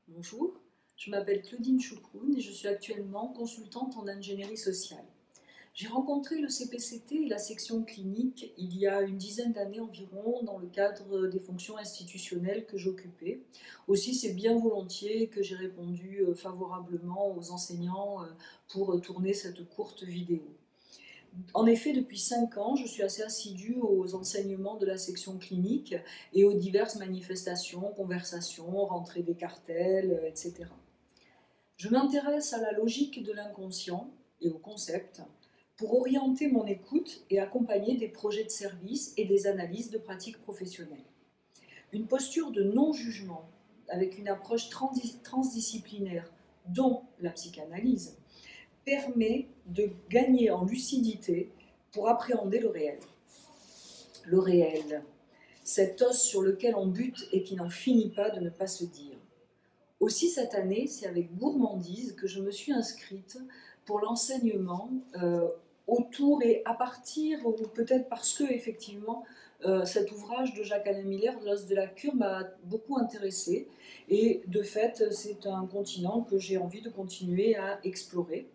Bonjour, je m'appelle Claudine Choucroune et je suis actuellement consultante en ingénierie sociale. J'ai rencontré le CPCT et la section clinique il y a une dizaine d'années environ dans le cadre des fonctions institutionnelles que j'occupais. Aussi, c'est bien volontiers que j'ai répondu favorablement aux enseignants pour tourner cette courte vidéo. En effet, depuis 5 ans, je suis assez assidue aux enseignements de la section clinique et aux diverses manifestations, conversations, rentrées des cartels, etc. Je m'intéresse à la logique de l'inconscient et au concept pour orienter mon écoute et accompagner des projets de service et des analyses de pratiques professionnelles. Une posture de non-jugement avec une approche transdisciplinaire, dont la psychanalyse, permet de gagner en lucidité pour appréhender le réel. Le réel, cet os sur lequel on bute et qui n'en finit pas de ne pas se dire. Aussi cette année, c'est avec gourmandise que je me suis inscrite pour l'enseignement autour et à partir, ou peut-être parce que effectivement, cet ouvrage de Jacques-Alain Miller, L'os de la cure, m'a beaucoup intéressée et de fait, c'est un continent que j'ai envie de continuer à explorer.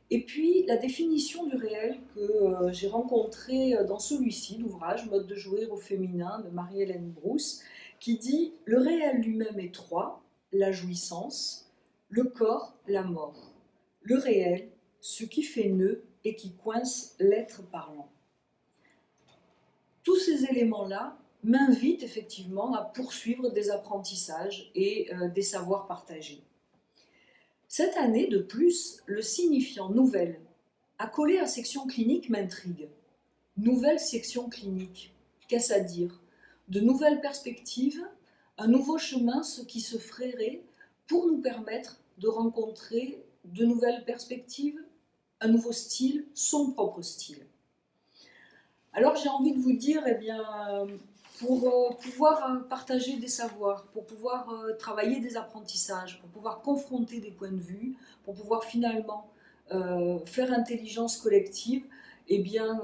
Et puis, la définition du réel que j'ai rencontrée dans celui-ci, l'ouvrage Mode de jouir au féminin de Marie-Hélène Brousse, qui dit « Le réel lui-même est trois, la jouissance, le corps, la mort. Le réel, ce qui fait nœud et qui coince l'être parlant. » Tous ces éléments-là m'invitent effectivement à poursuivre des apprentissages et des savoirs partagés. Cette année, de plus, le signifiant nouvelle, accolé à section clinique, m'intrigue. Nouvelle section clinique, qu'est-ce à dire? De nouvelles perspectives, un nouveau chemin, ce qui se frayerait pour nous permettre de rencontrer de nouvelles perspectives, un nouveau style, son propre style. Alors j'ai envie de vous dire, eh bien, pour pouvoir partager des savoirs, pour pouvoir travailler des apprentissages, pour pouvoir confronter des points de vue, pour pouvoir finalement faire intelligence collective, eh bien,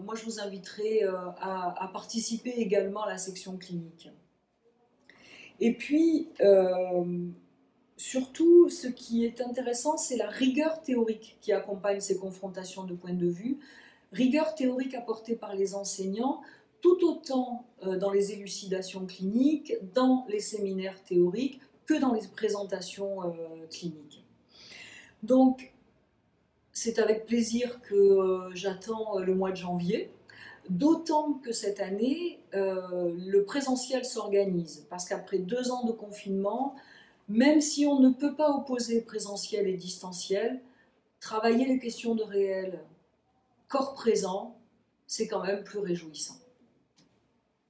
moi je vous inviterai à participer également à la section clinique. Et puis, surtout, ce qui est intéressant, c'est la rigueur théorique qui accompagne ces confrontations de points de vue, rigueur théorique apportée par les enseignants, tout autant dans les élucidations cliniques, dans les séminaires théoriques, que dans les présentations cliniques. Donc, c'est avec plaisir que j'attends le mois de janvier, d'autant que cette année, le présentiel s'organise, parce qu'après 2 ans de confinement, même si on ne peut pas opposer présentiel et distanciel, travailler les questions de réel, corps présent, c'est quand même plus réjouissant.